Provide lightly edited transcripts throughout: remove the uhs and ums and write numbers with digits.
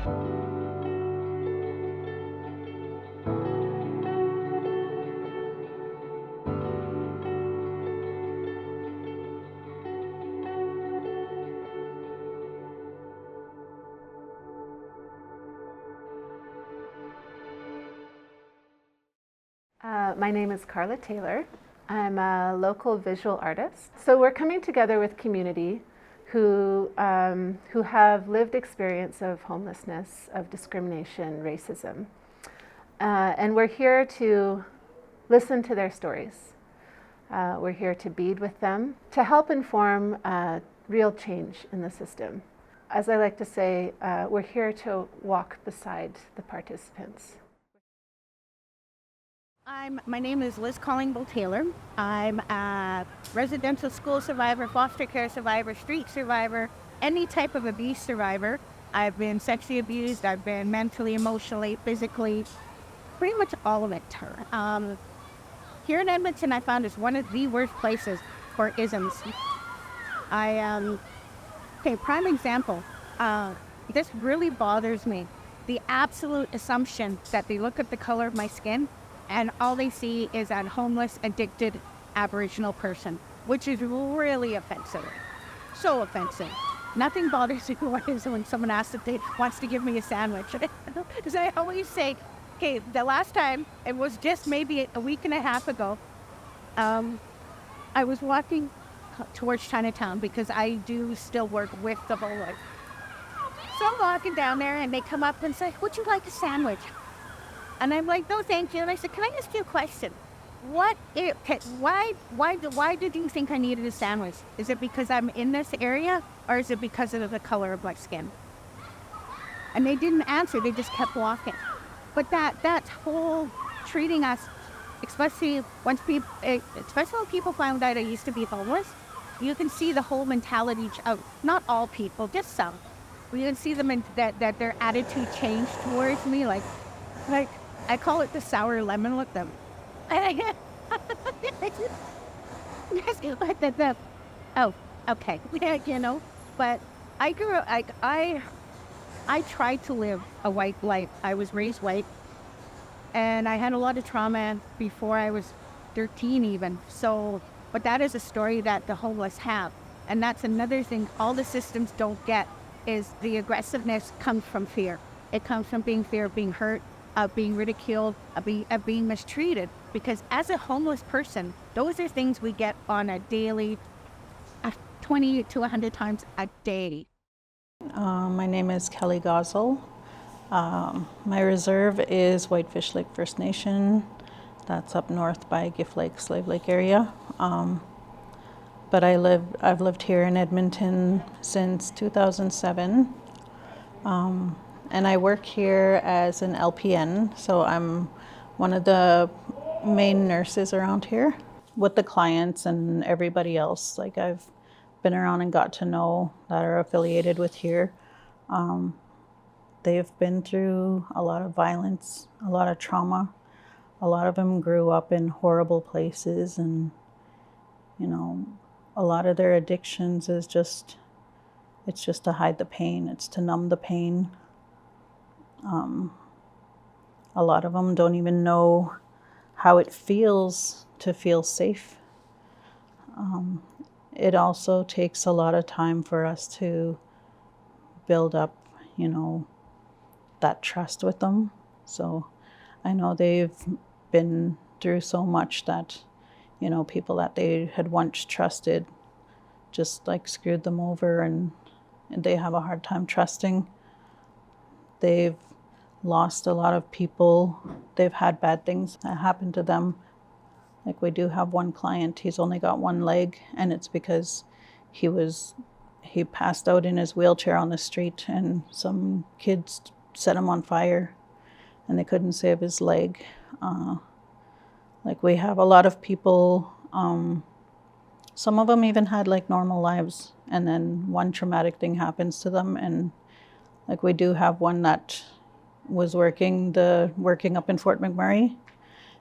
My name is Carla Taylor. I'm a local visual artist. So we're coming together with community who have lived experience of homelessness, of discrimination, racism. And we're here to listen to their stories. We're here to bead with them, to help inform real change in the system. As I like to say, we're here to walk beside the participants. My name is Liz Collingbull Taylor. I'm a residential school survivor, foster care survivor, street survivor, any type of abuse survivor. I've been sexually abused, I've been mentally, emotionally, physically, pretty much all of it. Here in Edmonton, I found is one of the worst places for isms. Okay, prime example, this really bothers me. The absolute assumption that they look at the color of my skin and all they see is a homeless, addicted Aboriginal person, which is really offensive. So offensive. Nothing bothers me more is when someone asks if they wants to give me a sandwich. Because I always say, okay, the last time, it was just maybe a week and a half ago, I was walking towards Chinatown because I do still work with the homeless. So I'm walking down there and they come up and say, would you like a sandwich? And I'm like, no, thank you. And I said, can I ask you a question? Why did you think I needed a sandwich? Is it because I'm in this area or is it because of the color of my skin? And they didn't answer, they just kept walking. But that whole treating us, especially when people found out I used to be homeless, you can see the whole mentality out. Not all people, just some. You can see them that their attitude changed towards me, like I call it the sour lemon look. Them. Oh, okay. You know, but I grew up. I tried to live a white life. I was raised white, and I had a lot of trauma before I was 13 even. So, but that is a story that the homeless have, and that's another thing all the systems don't get is the aggressiveness comes from fear. It comes from fear of being hurt, of being ridiculed, of being mistreated. Because as a homeless person, those are things we get on a daily, 20 to 100 times a day. My name is Kelly Gosel. My reserve is Whitefish Lake First Nation. That's up north by Gift Lake, Slave Lake area. But I've lived here in Edmonton since 2007. And I work here as an LPN, so I'm one of the main nurses around here with the clients and everybody else. Like I've been around and got to know that are affiliated with here. They've been through a lot of violence, a lot of trauma. A lot of them grew up in horrible places, and you know, a lot of their addictions is just to hide the pain. It's to numb the pain. A lot of them don't even know how it feels to feel safe. It also takes a lot of time for us to build up, you know, that trust with them. So I know they've been through so much that, you know, people that they had once trusted just like screwed them over, and they have a hard time trusting. They've lost a lot of people. They've had bad things that happen to them. Like we do have one client, he's only got one leg, and it's because he passed out in his wheelchair on the street and some kids set him on fire and they couldn't save his leg. Like we have a lot of people, some of them even had like normal lives, and then one traumatic thing happens to them, and like we do have one that was working up in Fort McMurray,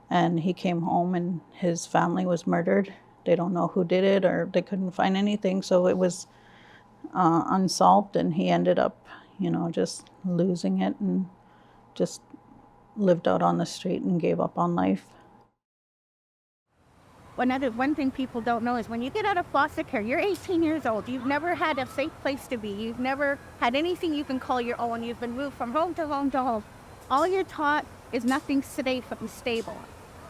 and he came home and his family was murdered. They don't know who did it, or they couldn't find anything, so it was unsolved, and he ended up, just losing it and just lived out on the street and gave up on life. One thing people don't know is when you get out of foster care, you're 18 years old. You've never had a safe place to be. You've never had anything you can call your own. You've been moved from home to home to home. All you're taught is nothing safe and stable.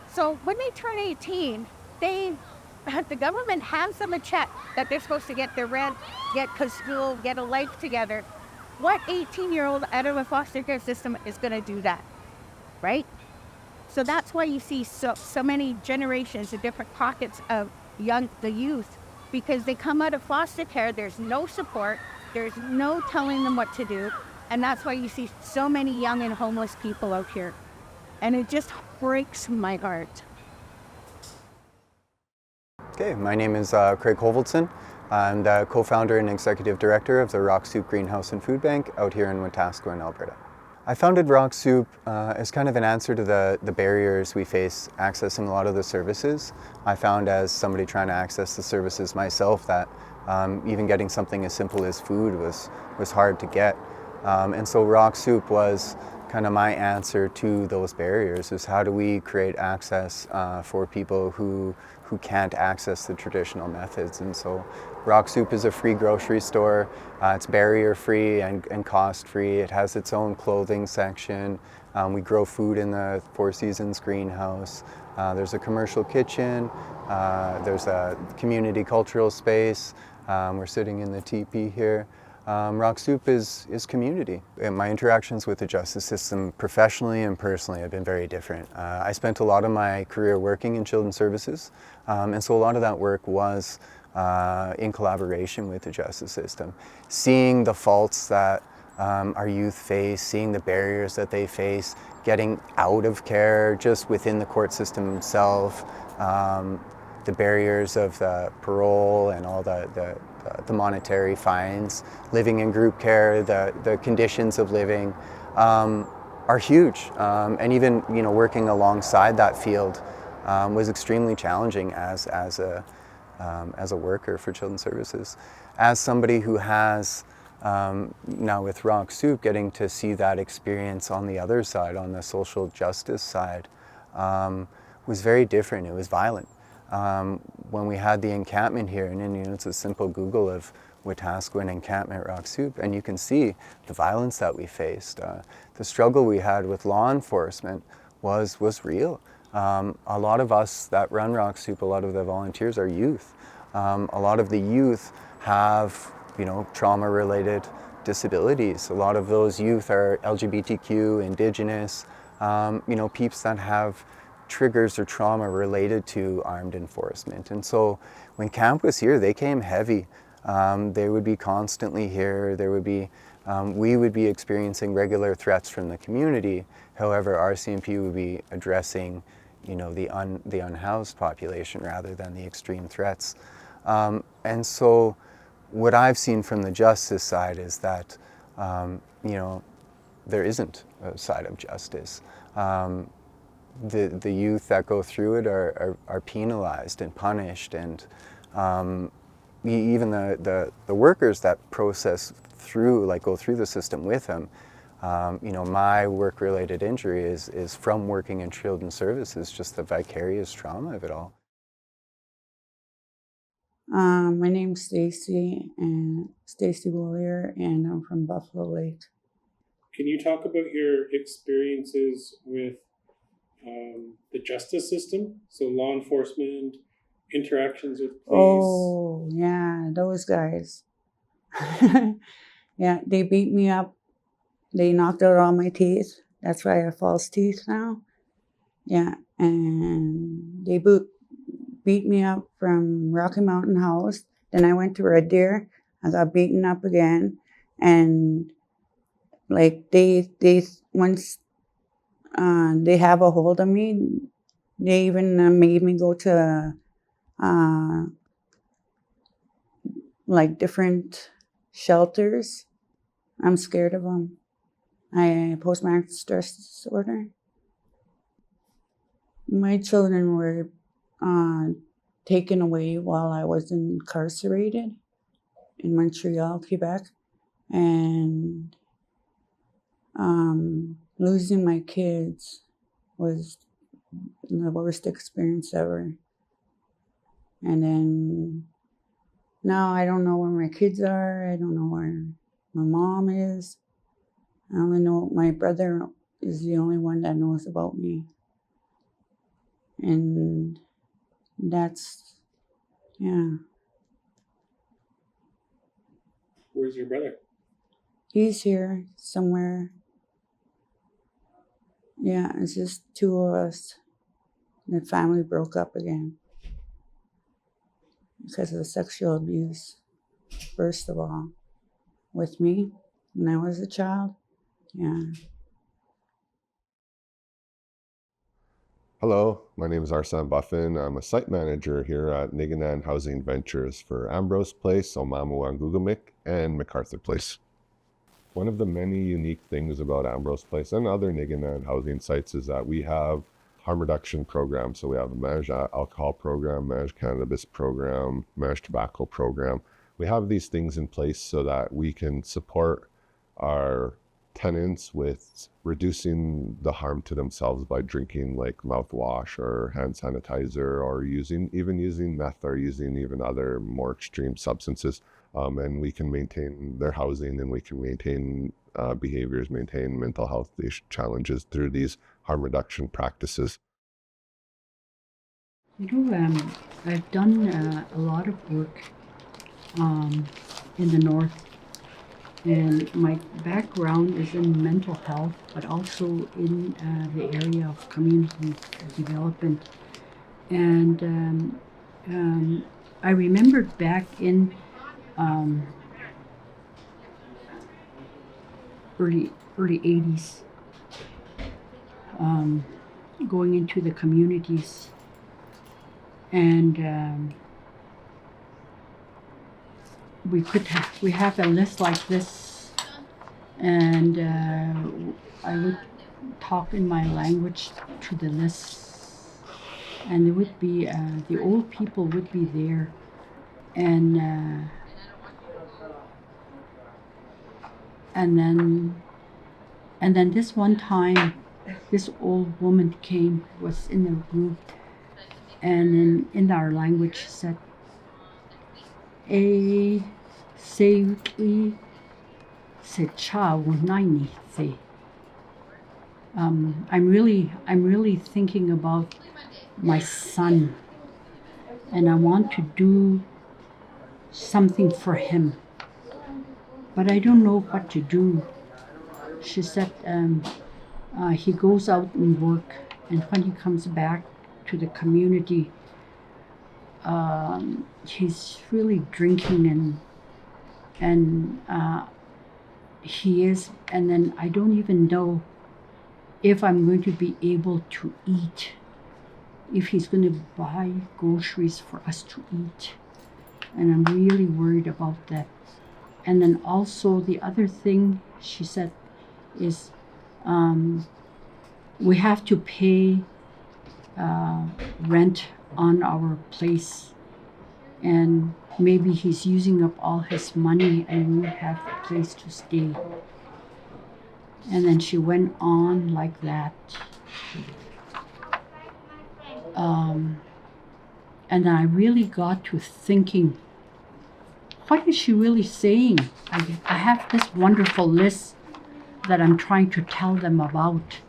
So when they turn 18, the government hands them a check that they're supposed to get their rent, get school, get a life together. What 18-year-old out of a foster care system is going to do that, right? So that's why you see so many generations of different pockets of the youth, because they come out of foster care, there's no support, there's no telling them what to do, and that's why you see so many young and homeless people out here. And it just breaks my heart. Okay, my name is Craig Hovelson. I'm the co-founder and executive director of the Rock Soup Greenhouse and Food Bank out here in Wetaskiwin, Alberta. I founded Rock Soup as kind of an answer to the barriers we face accessing a lot of the services. I found as somebody trying to access the services myself that even getting something as simple as food was hard to get. And so Rock Soup was kind of my answer to those barriers, is how do we create access for people who can't access the traditional methods. And so Rock Soup is a free grocery store. It's barrier-free and cost-free. It has its own clothing section. We grow food in the Four Seasons greenhouse. There's a commercial kitchen. There's a community cultural space. We're sitting in the teepee here. Rock Soup is community. And my interactions with the justice system professionally and personally have been very different. I spent a lot of my career working in children's services, and so a lot of that work was in collaboration with the justice system. Seeing the faults that our youth face, seeing the barriers that they face, getting out of care just within the court system itself, the barriers of the parole and all the monetary fines, living in group care, the conditions of living are huge. And even working alongside that field was extremely challenging as a worker for children's services. As somebody who has now with Rock Soup, getting to see that experience on the other side, on the social justice side, was very different. It was violent. When we had the encampment here, and it's a simple Google of Wetaskiwin encampment Rock Soup, and you can see the violence that we faced. The struggle we had with law enforcement was real. A lot of us that run Rock Soup, a lot of the volunteers are youth. A lot of the youth have, trauma-related disabilities. A lot of those youth are LGBTQ, Indigenous, peeps that have triggers or trauma related to armed enforcement. And so when camp was here, they came heavy. They would be constantly here. We would be experiencing regular threats from the community. However, RCMP would be addressing, the unhoused population rather than the extreme threats. And so what I've seen from the justice side is that, there isn't a side of justice. The youth that go through it are penalized and punished, and even the workers that go through the system with them. My work-related injury is from working in children's services, just the vicarious trauma of it all. My name's Stacy Wollier, and I'm from Buffalo Lake. Can you talk about your experiences with the justice system? So law enforcement, interactions with police. Oh, yeah, those guys. Yeah, they beat me up. They knocked out all my teeth. That's why I have false teeth now. Yeah, and they beat me up from Rocky Mountain House. Then I went to Red Deer. I got beaten up again. And they once they have a hold of me, they even made me go to different shelters. I'm scared of them. I post-traumatic stress disorder. My children were taken away while I was incarcerated in Montreal, Quebec. And Losing my kids was the worst experience ever. And then now I don't know where my kids are. I don't know where my mom is. I only know my brother is the only one that knows about me. And that's, yeah. Where's your brother? He's here somewhere. Yeah, it's just two of us. The family broke up again because of sexual abuse, first of all, with me when I was a child. Yeah. Hello, my name is Arsan Buffin. I'm a site manager here at Niganan Housing Ventures for Ambrose Place, Omamuangugumik, and MacArthur Place. One of the many unique things about Ambrose Place and other Niganan housing sites is that we have harm reduction programs. So we have a managed alcohol program, managed cannabis program, managed tobacco program. We have these things in place so that we can support our tenants with reducing the harm to themselves by drinking like mouthwash or hand sanitizer, or using meth, or using even other more extreme substances. And we can maintain their housing, and we can maintain behaviors, maintain mental health challenges through these harm reduction practices. I've done a lot of work in the north, and my background is in mental health, but also in the area of community development. And I remembered back in early 80s, going into the communities, and we have a list like this, and I would talk in my language to the list, and there would be the old people would be there, and then this one time, this old woman was in the group, and in our language said, "E seuki se cha wunaini se." I'm really thinking about my son, and I want to do something for him, but I don't know what to do. She said he goes out and work, and when he comes back to the community, he's really drinking, and he is, and then I don't even know if I'm going to be able to eat, if he's going to buy groceries for us to eat, and I'm really worried about that. And then also the other thing she said is we have to pay rent on our place, and maybe he's using up all his money and we won't have a place to stay. And then she went on like that. And I really got to thinking, what is she really saying? I have this wonderful list that I'm trying to tell them about.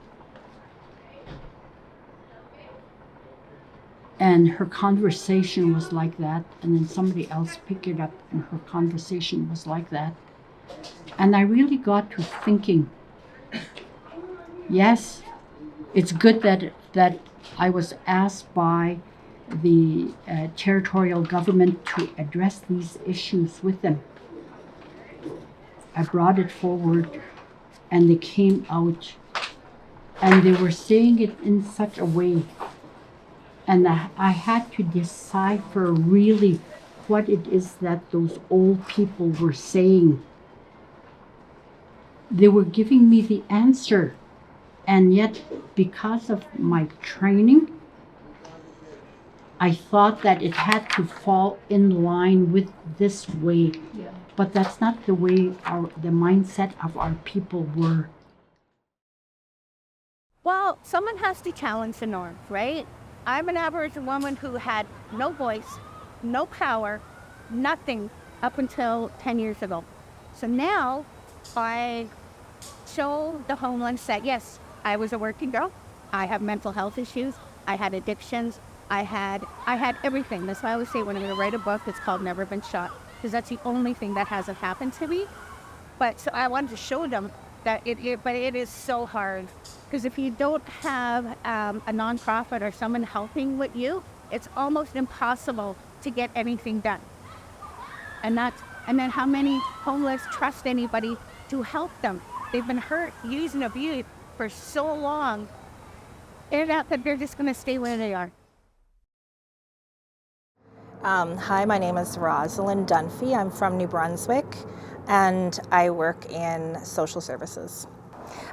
And her conversation was like that, and then somebody else picked it up, and her conversation was like that. And I really got to thinking, yes, it's good that I was asked by the territorial government to address these issues with them. I brought it forward, and they came out, and they were saying it in such a way, and I had to decipher really what it is that those old people were saying. They were giving me the answer, and yet because of my training, I thought that it had to fall in line with this way, but that's not the way the mindset of our people were. Well, someone has to challenge the norm, right? I'm an Aboriginal woman who had no voice, no power, nothing up until 10 years ago. So now I show the homeless that, yes, I was a working girl. I have mental health issues. I had addictions. I had everything. That's why I always say when I'm going to write a book, it's called Never Been Shot, because that's the only thing that hasn't happened to me. But so I wanted to show them that but it is so hard, because if you don't have a nonprofit or someone helping with you, it's almost impossible to get anything done. And then how many homeless trust anybody to help them? They've been hurt, used, and abused for so long, and that they're just going to stay where they are. Hi, my name is Rosalind Dunphy. I'm from New Brunswick, and I work in social services.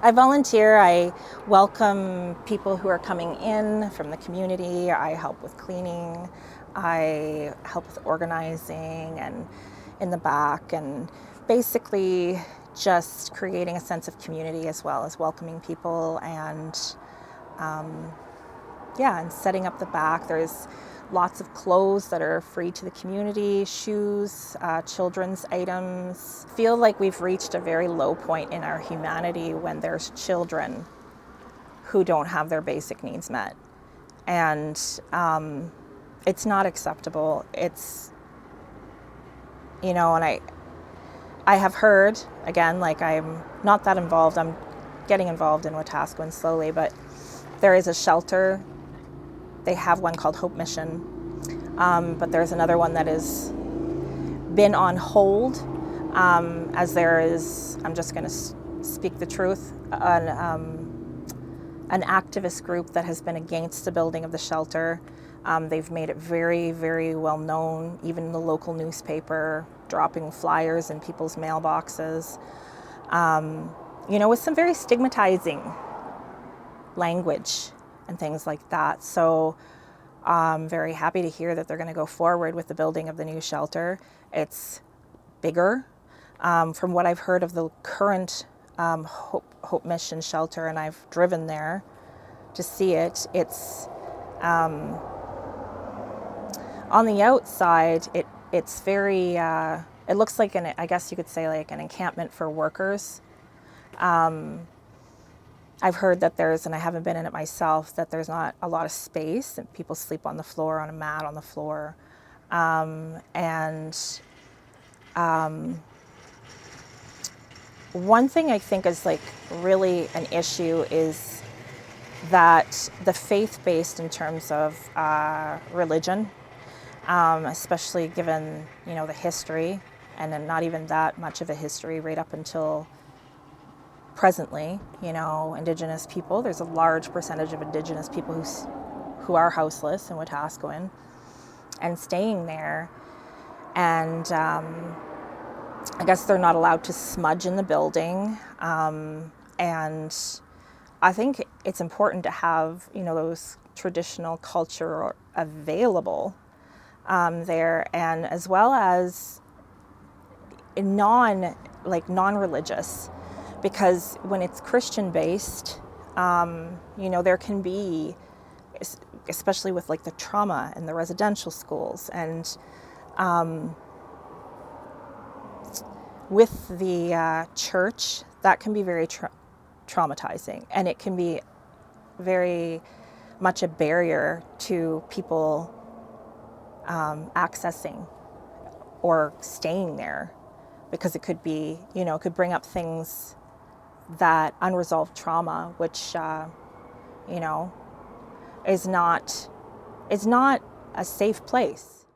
I volunteer. I welcome people who are coming in from the community. I help with cleaning. I help with organizing and in the back, and basically just creating a sense of community as well as welcoming people and and setting up the back. There's lots of clothes that are free to the community, shoes, children's items. I feel like we've reached a very low point in our humanity when there's children who don't have their basic needs met. And it's not acceptable. It's, and I have heard, again, like I'm not that involved. I'm getting involved in Wetaskiwin slowly, but there is a shelter. They have one called Hope Mission, but there's another one that has been on hold, as there is, I'm just going to speak the truth, an activist group that has been against the building of the shelter. They've made it very, very well known, even in the local newspaper, dropping flyers in people's mailboxes, with some very stigmatizing language and things like that. So I'm very happy to hear that they're going to go forward with the building of the new shelter. It's bigger. From what I've heard of the current Hope Mission shelter, and I've driven there to see it, it's on the outside, it's very, it looks like I guess you could say like an encampment for workers. I've heard that and I haven't been in it myself, that there's not a lot of space and people sleep on the floor, on a mat on the floor. One thing I think is like really an issue is that the faith-based in terms of religion, especially given, the history, and then not even that much of a history right up until presently, Indigenous people. There's a large percentage of Indigenous people who are houseless in Wetaskiwin and staying there. And I guess they're not allowed to smudge in the building. And I think it's important to have, those traditional culture available there, and as well as non-religious. Because when it's Christian-based, there can be, especially with like the trauma in the residential schools, and with the church, that can be very traumatizing, and it can be very much a barrier to people accessing or staying there, because it could be, it could bring up things, that unresolved trauma, which, is not a safe place.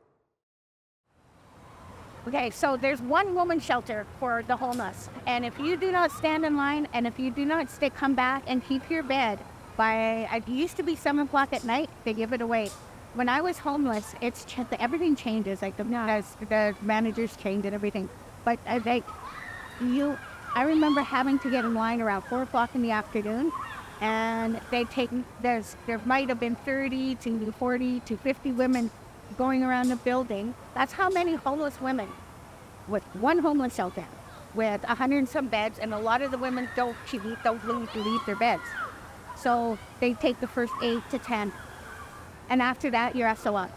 Okay, so there's one woman shelter for the homeless, and if you do not stand in line, and if you do not come back and keep your bed by, it used to be 7 o'clock at night, they give it away. When I was homeless, everything changes, like the managers change and everything, but I remember having to get in line around 4 o'clock in the afternoon, and there might have been 30 to 40 to 50 women going around the building. That's how many homeless women, with one homeless shelter, with 100 and some beds, and a lot of the women don't leave their beds. So they take the first 8 to 10. And after that, you're SOL.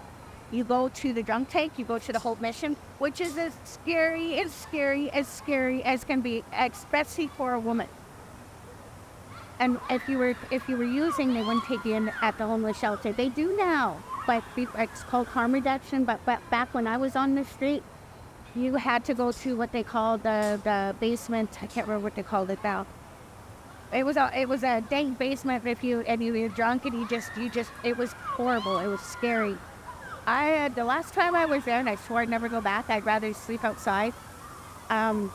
You go to the drunk tank, you go to the Hope Mission, which is as scary as can be, especially for a woman. And if you were using, they wouldn't take you in at the homeless shelter. They do now, but it's called harm reduction. But back when I was on the street, you had to go to what they called the basement. I can't remember what they called it now. It was a dank basement. If you were drunk and you just it was horrible. It was scary. The last time I was there, and I swore I'd never go back. I'd rather sleep outside. That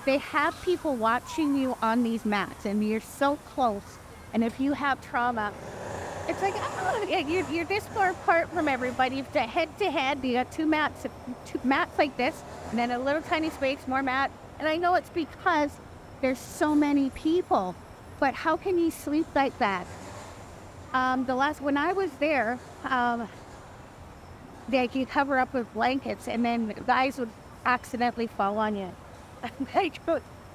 they have people watching you on these mats, and you're so close. And if you have trauma, it's like, oh, you're this far apart from everybody. Head to head, you got two mats like this, and then a little tiny space, more mat. And I know it's because there's so many people, but how can you sleep like that? When I was there, you cover up with blankets, and then guys would accidentally fall on you.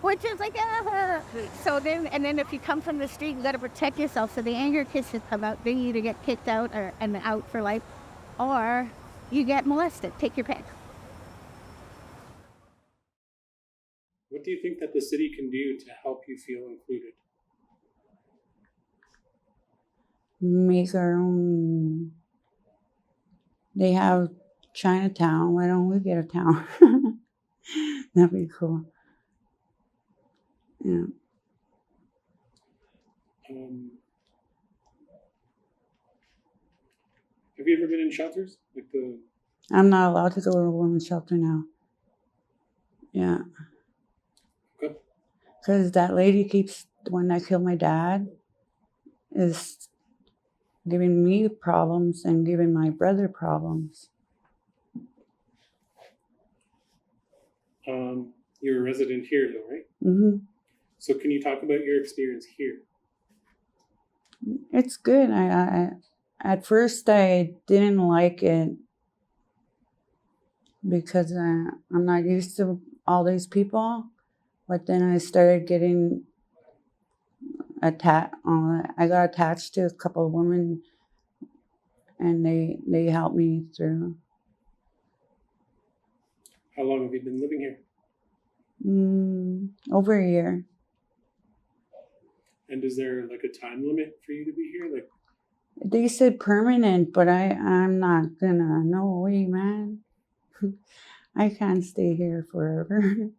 Which is like, ah. So then if you come from the street, you got to protect yourself. So the anger kisses come out. Then you either get kicked out and out for life, or you get molested. Take your pick. What do you think that the city can do to help you feel included? Make our own. They have Chinatown. Why don't we get a town? That'd be cool. Yeah. Have you ever been in shelters? I'm not allowed to go to a women's shelter now. Yeah. Okay. Because that lady the one that killed my dad, is giving me problems and giving my brother problems. You're a resident here, though, right? Mm-hmm. So can you talk about your experience here? It's good. I at first I didn't like it because I'm not used to all these people. But then I started getting attached. I got attached to a couple of women, and they helped me through. How long have you been living here? Over a year. And is there like a time limit for you to be here? Like, they said permanent, but I'm not gonna. No way, man. I can't stay here forever.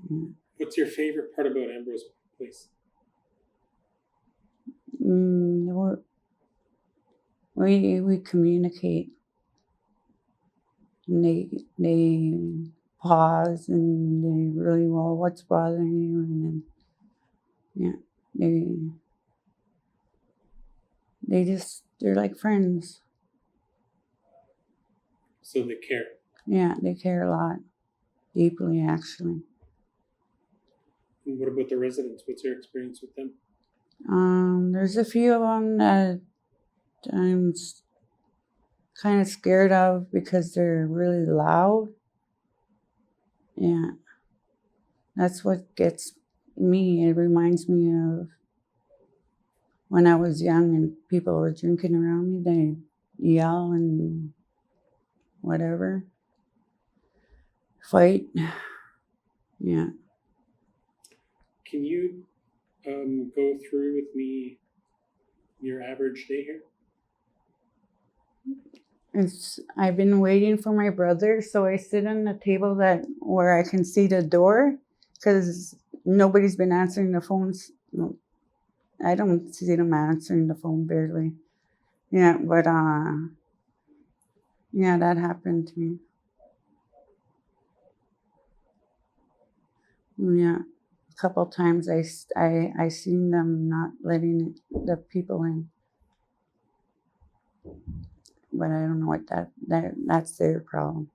Yeah. What's your favorite part about Ambrose Place? We communicate. And they pause and they really, well, what's bothering you? And then, they're like friends. So they care. Yeah, they care a lot. Deeply, actually. And what about the residents? What's your experience with them? There's a few of them that I'm kind of scared of because they're really loud. Yeah. That's what gets me. It reminds me of when I was young and people were drinking around me. They yell and whatever. Fight. Yeah. Can you go through with me your average day here? I've been waiting for my brother, so I sit on the table where I can see the door, because nobody's been answering the phones. I don't see them answering the phone barely. Yeah, but yeah, that happened to me. Yeah, a couple times I seen them not letting the people in. But I don't know what that's their problem.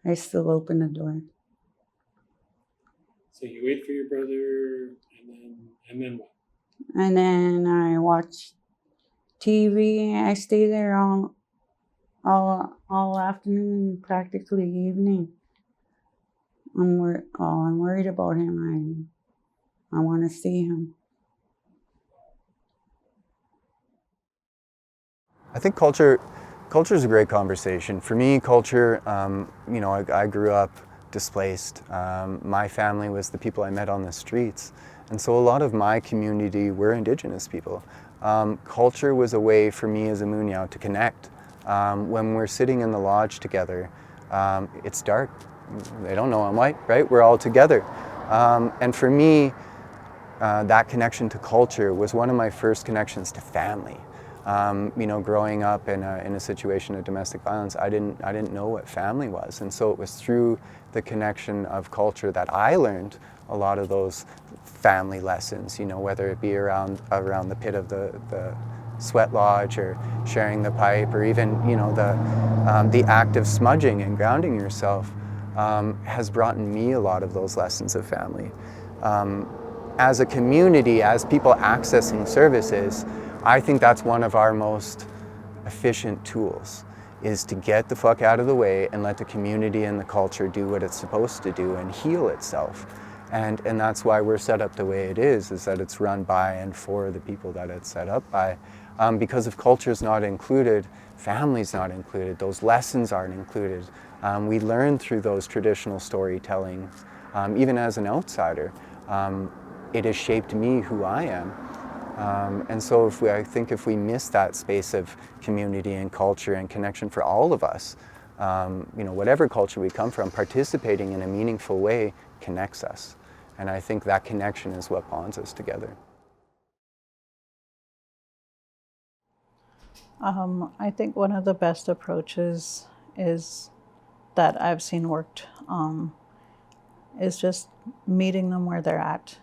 I still open the door. So you wait for your brother, and then what? And then I watch TV. I stay there all afternoon, practically evening. I'm worried about him. I want to see him. I think culture is a great conversation. For me, culture, you know, I grew up displaced. My family was the people I met on the streets. And so a lot of my community were Indigenous people. Culture was a way for me as a Munyao to connect. When we're sitting in the lodge together, it's dark. They don't know I'm white, right? We're all together. And for me, that connection to culture was one of my first connections to family. You know, growing up in a situation of domestic violence, I didn't know what family was, and so it was through the connection of culture that I learned a lot of those family lessons. You know, whether it be around the pit of the sweat lodge, or sharing the pipe, or even, you know, the act of smudging and grounding yourself has brought in me a lot of those lessons of family. As a community, as people accessing services, I think that's one of our most efficient tools, is to get the fuck out of the way and let the community and the culture do what it's supposed to do and heal itself. And that's why we're set up the way it is that it's run by and for the people that it's set up by. Because if culture's not included, family's not included, those lessons aren't included. We learn through those traditional storytelling, even as an outsider. It has shaped me, who I am. And so I think if we miss that space of community and culture and connection for all of us, you know, whatever culture we come from, participating in a meaningful way connects us. And I think that connection is what bonds us together. I think one of the best approaches is that I've seen worked is just meeting them where they're at.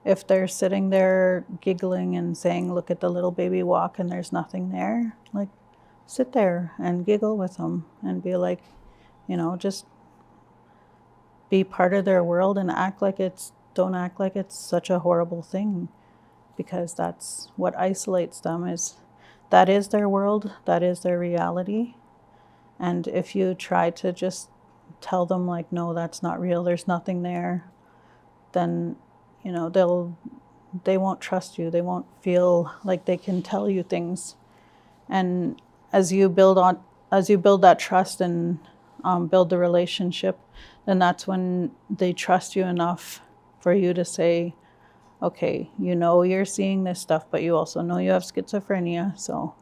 If they're sitting there giggling and saying, look at the little baby walk, and there's nothing there, like, sit there and giggle with them and be like, you know, just be part of their world and don't act like it's such a horrible thing, because that's what isolates them. That is their world, that is their reality. And if you try to just tell them, like, no, that's not real, there's nothing there, then, you know, they won't trust you. They won't feel like they can tell you things. And as you build that trust and build the relationship, then that's when they trust you enough for you to say, okay, you know, you're seeing this stuff, but you also know you have schizophrenia, so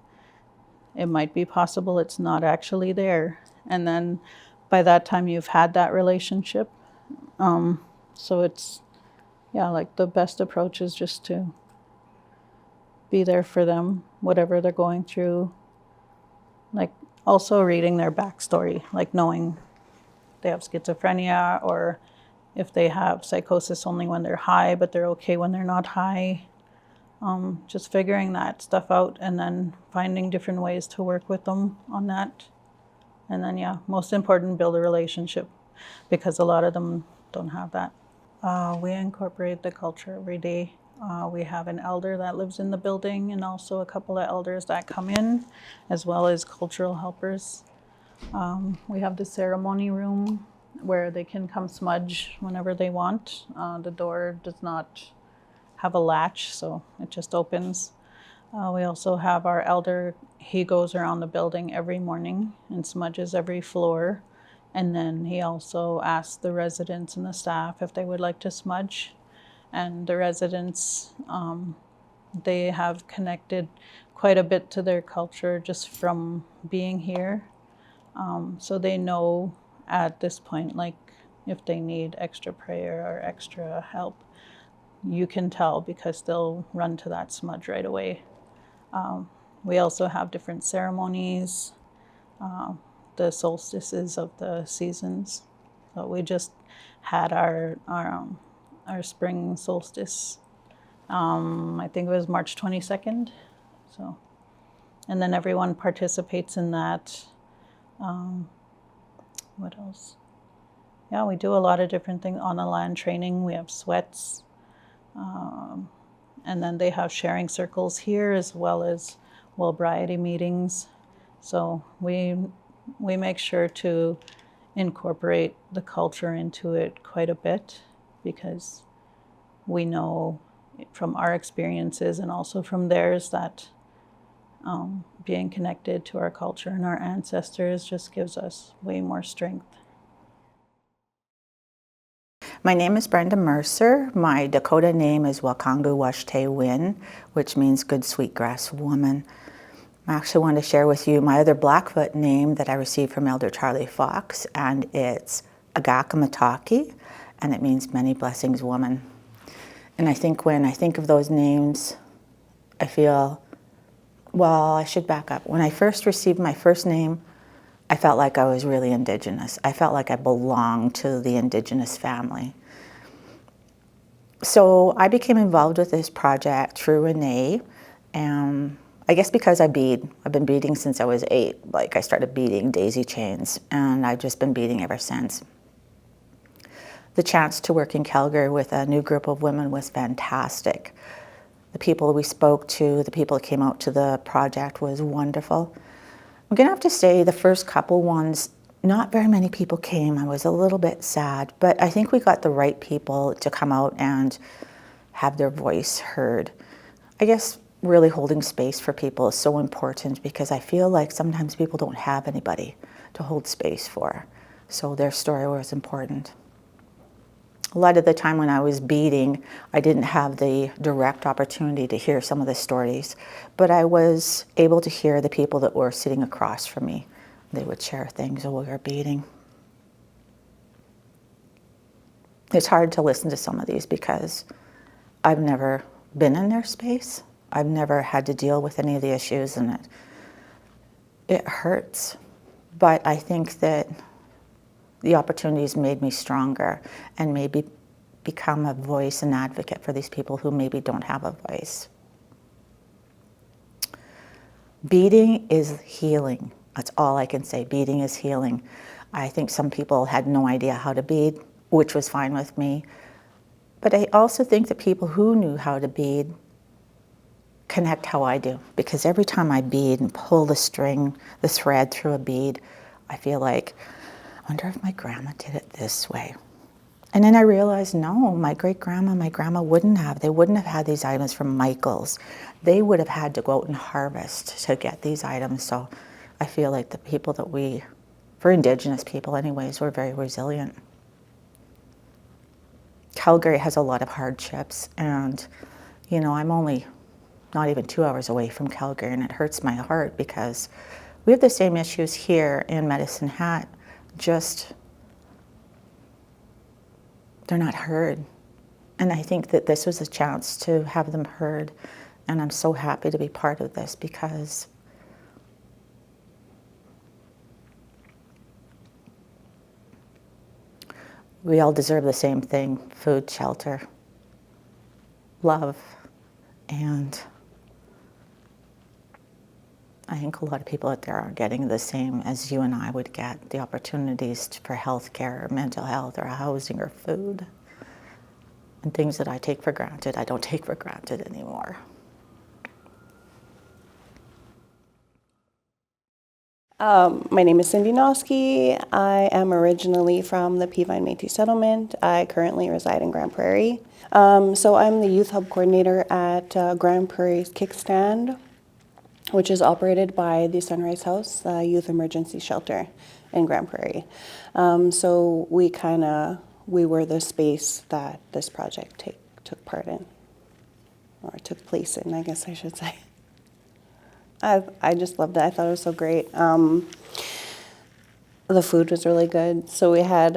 it might be possible it's not actually there. And then by that time you've had that relationship. So it's, yeah, like, the best approach is just to be there for them, whatever they're going through. Like, also reading their backstory, like knowing they have schizophrenia, or if they have psychosis only when they're high, but they're okay when they're not high. Just figuring that stuff out, and then finding different ways to work with them on that. And then, yeah, most important, build a relationship, because a lot of them don't have that. We incorporate the culture every day. We have an elder that lives in the building, and also a couple of elders that come in, as well as cultural helpers. We have the ceremony room where they can come smudge whenever they want. The door does not have a latch, so it just opens. We also have our elder. He goes around the building every morning and smudges every floor. And then he also asks the residents and the staff if they would like to smudge. And the residents, they have connected quite a bit to their culture just from being here. So they know at this point, like, if they need extra prayer or extra help, you can tell, because they'll run to that smudge right away. We also have different ceremonies, the solstices of the seasons. So we just had our spring solstice. I think it was March 22nd. So, and then everyone participates in that. What else? Yeah, we do a lot of different things. On the land training, we have sweats. And then they have sharing circles here, as well as Wellbriety meetings. So we make sure to incorporate the culture into it quite a bit, because we know from our experiences and also from theirs that being connected to our culture and our ancestors just gives us way more strength. My name is Brenda Mercer. My Dakota name is Wakangu Washte Win, which means good sweetgrass woman. I actually want to share with you my other Blackfoot name that I received from Elder Charlie Fox, and it's Agaka Mataki, and it means many blessings woman. And I think when I think of those names, I feel, well, I should back up. When I first received my first name, I felt like I was really Indigenous. I felt like I belonged to the Indigenous family. So I became involved with this project through Renee, and I guess because I bead. I've been beading since I was 8. Like, I started beading daisy chains, and I've just been beading ever since. The chance to work in Calgary with a new group of women was fantastic. The people we spoke to, the people that came out to the project was wonderful. I'm gonna have to say the first couple ones, not very many people came. I was a little bit sad, but I think we got the right people to come out and have their voice heard. I guess really holding space for people is so important, because I feel like sometimes people don't have anybody to hold space for. So their story was important. A lot of the time when I was beading, I didn't have the direct opportunity to hear some of the stories, but I was able to hear the people that were sitting across from me. They would share things while we were beading. It's hard to listen to some of these because I've never been in their space. I've never had to deal with any of the issues, and it hurts. But I think that the opportunities made me stronger and maybe become a voice and advocate for these people who maybe don't have a voice. Beading is healing. That's all I can say. Beading is healing. I think some people had no idea how to bead, which was fine with me. But I also think that people who knew how to bead connect how I do, because every time I bead and pull the string, the thread through a bead, I feel like, I wonder if my grandma did it this way. And then I realized, no, my grandma wouldn't have. They wouldn't have had these items from Michael's. They would have had to go out and harvest to get these items. So I feel like the people that for Indigenous people anyways, we're very resilient. Calgary has a lot of hardships, and you know, I'm only not even 2 hours away from Calgary, and it hurts my heart because we have the same issues here in Medicine Hat, just they're not heard. And I think that this was a chance to have them heard, and I'm so happy to be part of this because we all deserve the same thing: food, shelter, love, and I think a lot of people out there are getting the same as you and I would get, the opportunities for health care, or mental health, or housing, or food. And things that I take for granted, I don't take for granted anymore. My name is Cindy Noski. I am originally from the Peavine Métis settlement. I currently reside in Grand Prairie. So I'm the youth hub coordinator at Grand Prairie's Kickstand, which is operated by the Sunrise House Youth Emergency Shelter in Grand Prairie. So we were the space that this project took part in, or took place in, I guess I should say. I just loved it. I thought it was so great. The food was really good. So we had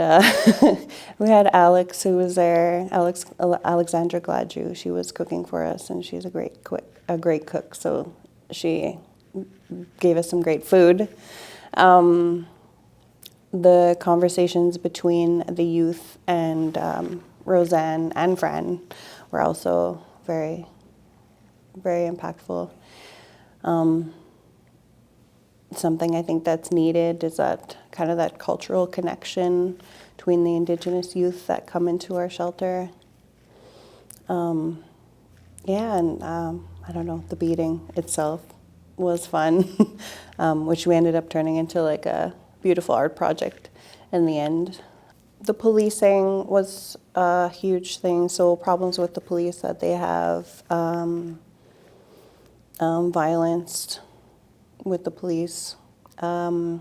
Alex who was there, Alexandra Gladue. She was cooking for us, and she's a great cook. So she gave us some great food. The conversations between the youth and Roseanne and Fran were also very, very impactful. Something I think that's needed is that kind of that cultural connection between the Indigenous youth that come into our shelter. I don't know, the beading itself was fun, which we ended up turning into like a beautiful art project. in the end. The policing was a huge thing, so problems with the police that they have, violence with the police. I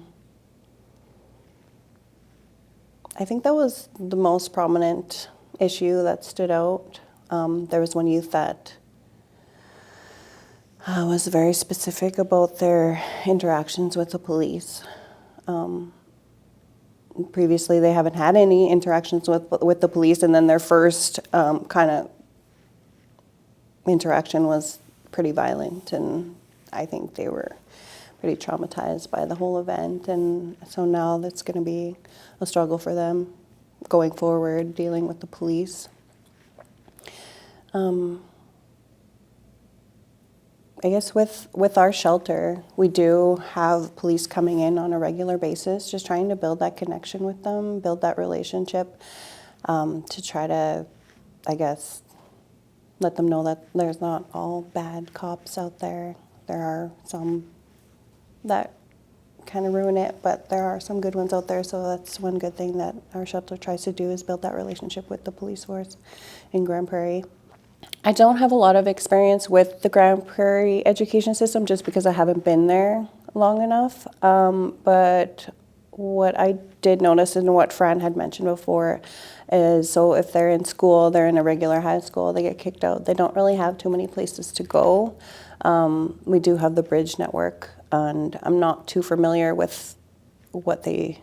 think that was the most prominent issue that stood out. There was one youth that was very specific about their interactions with the police. Previously, they haven't had any interactions with the police, and then their first kind of interaction was pretty violent, and I think they were pretty traumatized by the whole event, and so now that's going to be a struggle for them going forward, dealing with the police. I guess with our shelter, we do have police coming in on a regular basis, just trying to build that connection with them, build that relationship, to try to, I guess, let them know that there's not all bad cops out there. There are some that kind of ruin it, but there are some good ones out there, so that's one good thing that our shelter tries to do is build that relationship with the police force in Grand Prairie. I don't have a lot of experience with the Grand Prairie education system just because I haven't been there long enough, but what I did notice and what Fran had mentioned before is, so if they're in school, they're in a regular high school, they get kicked out, they don't really have too many places to go. We do have the Bridge Network, and I'm not too familiar with what they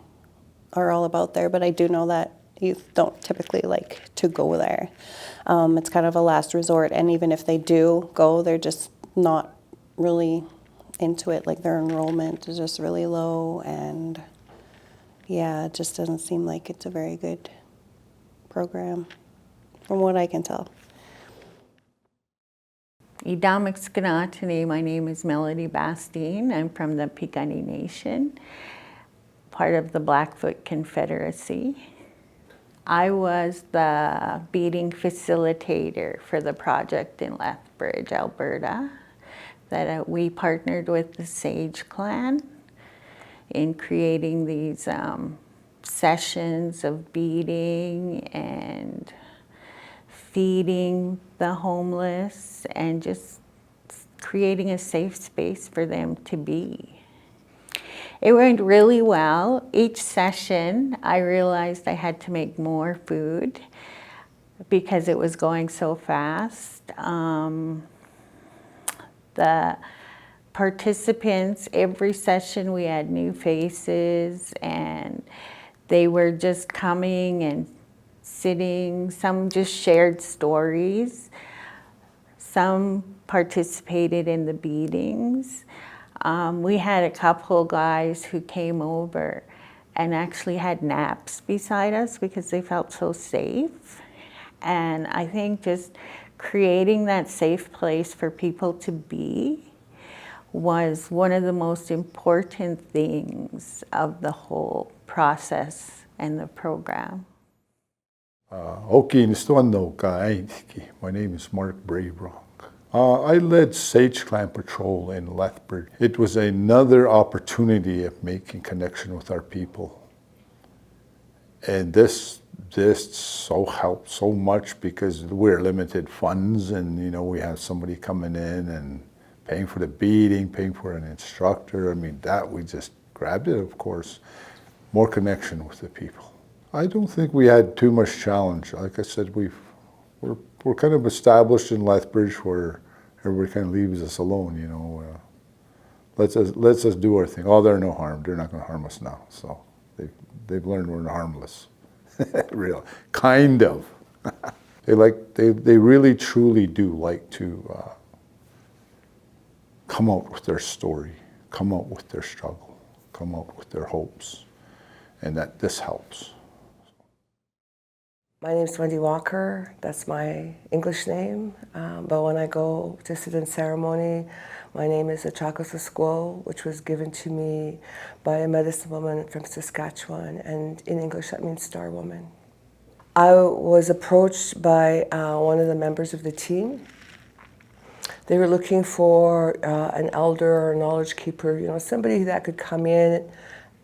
are all about there, but I do know that youth don't typically like to go there. It's kind of a last resort, and even if they do go, they're just not really into it. Like their enrollment is just really low, and yeah, it just doesn't seem like it's a very good program, from what I can tell. Idamixkanatani, my name is Melody Bastine. I'm from the Piikani Nation, part of the Blackfoot Confederacy. I was the beading facilitator for the project in Lethbridge, Alberta, that we partnered with the Sage Clan in creating these sessions of beading and feeding the homeless and just creating a safe space for them to be. It went really well. Each session, I realized I had to make more food because it was going so fast. The participants, every session we had new faces, and they were just coming and sitting. Some just shared stories. Some participated in the beatings. We had a couple guys who came over and actually had naps beside us because they felt so safe. And I think just creating that safe place for people to be was one of the most important things of the whole process and the program. My name is Mark Bravebrock. I led Sage Clan Patrol in Lethbridge. It was another opportunity of making connection with our people. And this so helped so much because we're limited funds, and we have somebody coming in and paying for the beading, paying for an instructor. I mean, that we just grabbed it, of course. More connection with the people. I don't think we had too much challenge. Like I said, we're kind of established in Lethbridge where everybody kind of leaves us alone, lets us do our thing. Oh, they're no harm. They're not going to harm us now. So they've learned we're harmless. Real, kind of. They really truly do like to come out with their story, come out with their struggle, come out with their hopes, and that this helps. My name is Wendy Walker. That's my English name. But when I go to sit in ceremony, my name is Achakosasquo, which was given to me by a medicine woman from Saskatchewan, and in English that means star woman. I was approached by one of the members of the team. They were looking for an elder or a knowledge keeper, somebody that could come in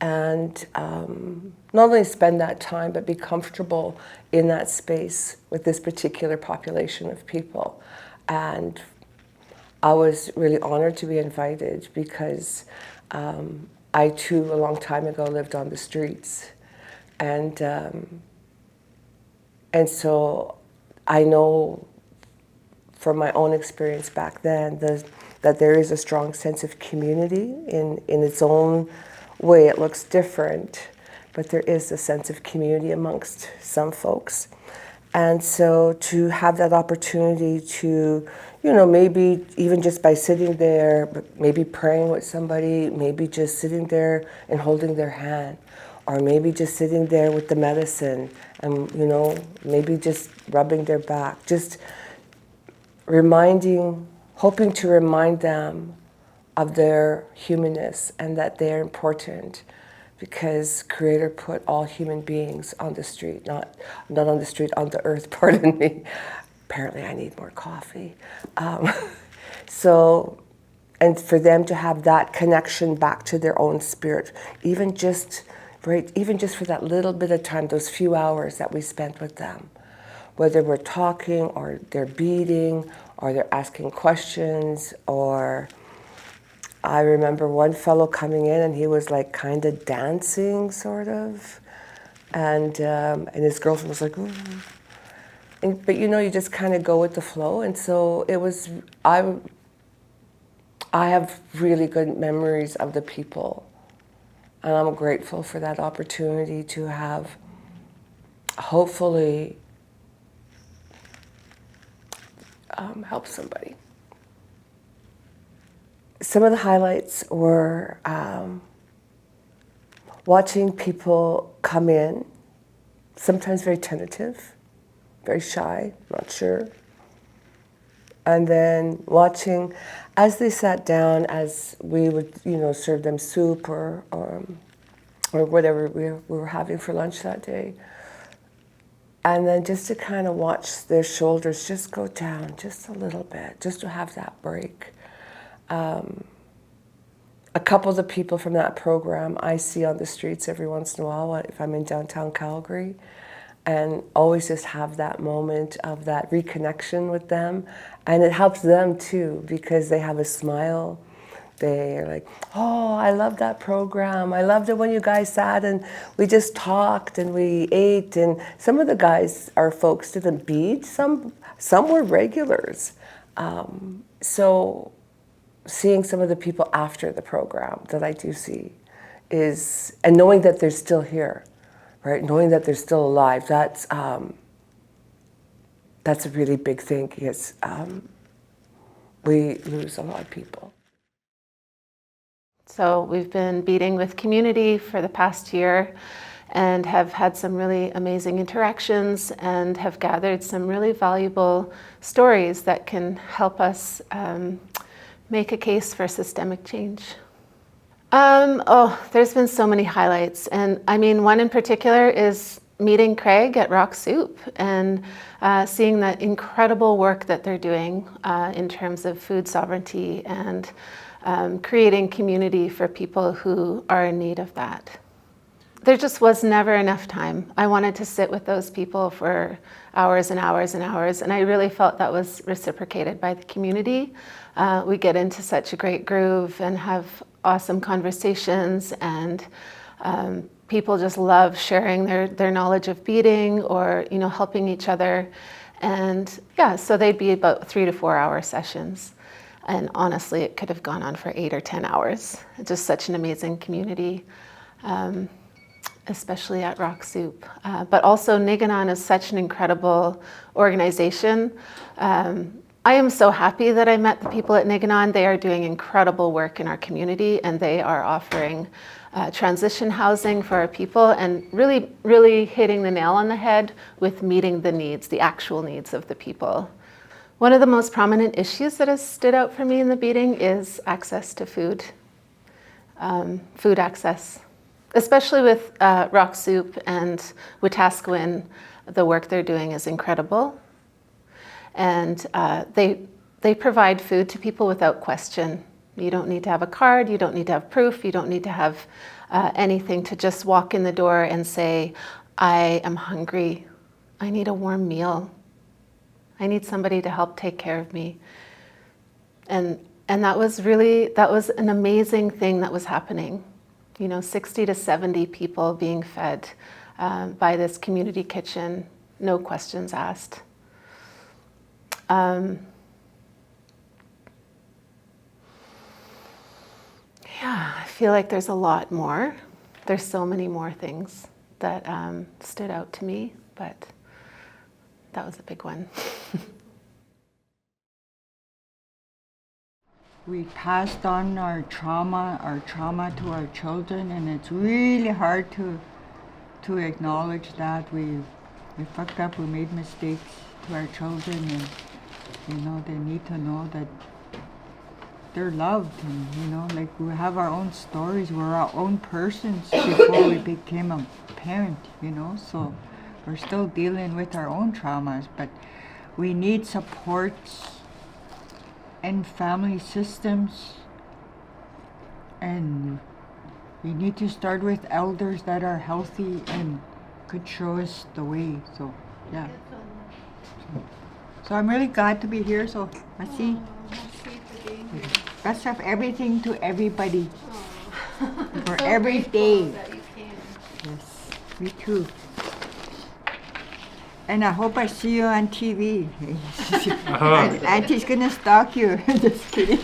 and not only spend that time, but be comfortable in that space with this particular population of people. And I was really honored to be invited because I too, a long time ago, lived on the streets. And so I know from my own experience back then that there is a strong sense of community in its own way. It looks different, but there is a sense of community amongst some folks. And so to have that opportunity to, you know, maybe even just by sitting there, maybe praying with somebody, maybe just sitting there and holding their hand, or maybe just sitting there with the medicine and, you know, maybe just rubbing their back, just hoping to remind them of their humanness and that they're important, because Creator put all human beings on the street, not on the street, on the earth, pardon me. Apparently I need more coffee. And for them to have that connection back to their own spirit, even just for that little bit of time, those few hours that we spent with them, whether we're talking or they're beading or they're asking questions. Or I remember one fellow coming in and he was like kind of dancing, sort of, and his girlfriend was like, ooh. But you know, you just kind of go with the flow. And so it was, I have really good memories of the people, and I'm grateful for that opportunity to have, hopefully, help somebody. Some of the highlights were watching people come in, sometimes very tentative, very shy, not sure. And then watching as they sat down, as we would, you know, serve them soup or whatever we were having for lunch that day. And then just to kind of watch their shoulders just go down just a little bit, just to have that break. A couple of the people from that program I see on the streets every once in a while if I'm in downtown Calgary, and always just have that moment of that reconnection with them. And it helps them too, because they have a smile. They're like, oh, I love that program. I loved it when you guys sat and we just talked and we ate. And some of the guys, our folks, didn't bead. Some were regulars. So seeing some of the people after the program that I do see and knowing that they're still here, right? Knowing that they're still alive, that's a really big thing, because we lose a lot of people. So we've been beading with community for the past year and have had some really amazing interactions and have gathered some really valuable stories that can help us make a case for systemic change. There's been so many highlights. And I mean, one in particular is meeting Craig at Rock Soup and seeing the incredible work that they're doing in terms of food sovereignty and creating community for people who are in need of that. There just was never enough time. I wanted to sit with those people for hours and hours and hours, and I really felt that was reciprocated by the community. We get into such a great groove and have awesome conversations, and people just love sharing their knowledge of beading or, you know, helping each other. And yeah, so they'd be about 3 to 4 hour sessions. And honestly, it could have gone on for 8 or 10 hours. It's just such an amazing community, especially at Rock Soup. But also Niganan is such an incredible organization. I am so happy that I met the people at Niganan. They are doing incredible work in our community, and they are offering transition housing for our people and really, really hitting the nail on the head with meeting the needs, the actual needs of the people. One of the most prominent issues that has stood out for me in the beading is access to food, food access, especially with Rock Soup and Wetaskiwin. The work they're doing is incredible. And they provide food to people without question. You don't need to have a card, you don't need to have proof, you don't need to have anything to just walk in the door and say, I am hungry. I need a warm meal. I need somebody to help take care of me. And that was an amazing thing that was happening. 60 to 70 people being fed by this community kitchen, no questions asked. Yeah, I feel like there's a lot more. There's so many more things that stood out to me, but that was a big one. We passed on our trauma to our children, and it's really hard to acknowledge that we fucked up, we made mistakes to our children, and they need to know that they're loved, and like we have our own stories, we're our own persons before we became a parent, so we're still dealing with our own traumas, but we need supports and family systems, and we need to start with elders that are healthy and could show us the way. So yeah, so I'm really glad to be here. So I see best of everything to everybody for so every day. Yes, me too. And I hope I see you on TV. Auntie's gonna stalk you. Just kidding.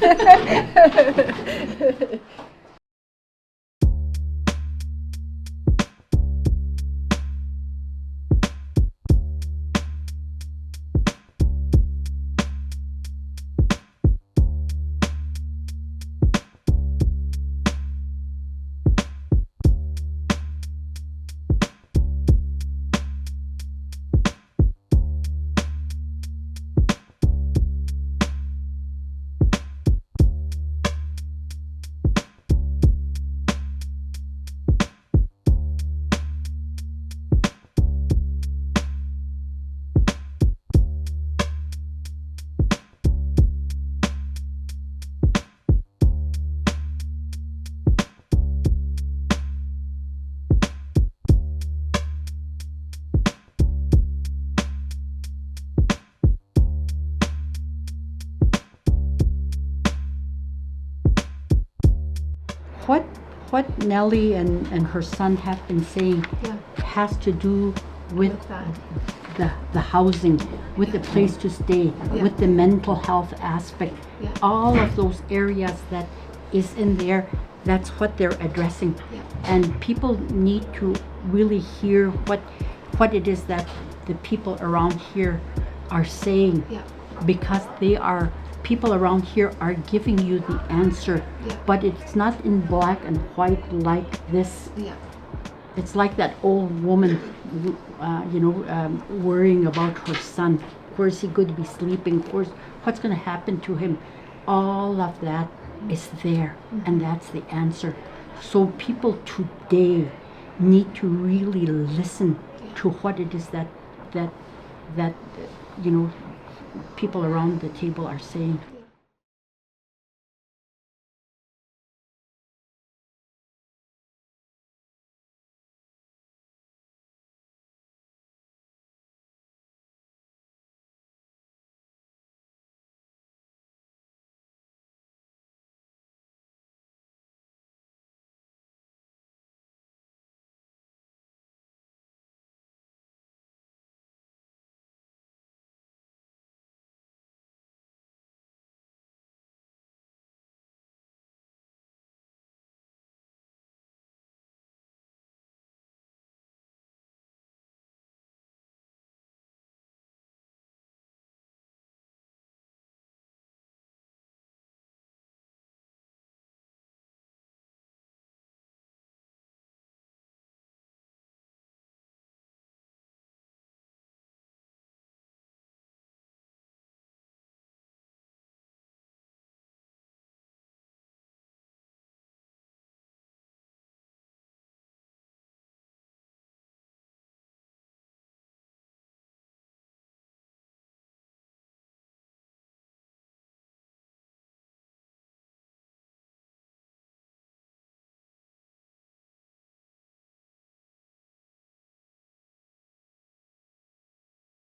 What Nellie and her son have been saying has to do with the housing, with the place to stay, with the mental health aspect, all of those areas that is in there, that's what they're addressing. And people need to really hear what it is that the people around here are saying, because people around here are giving you the answer, but it's not in black and white like this. It's like that old woman, worrying about her son. Where is he going to be sleeping? What's going to happen to him? All of that is there, and that's the answer. So people today need to really listen to what it is that people around the table are saying.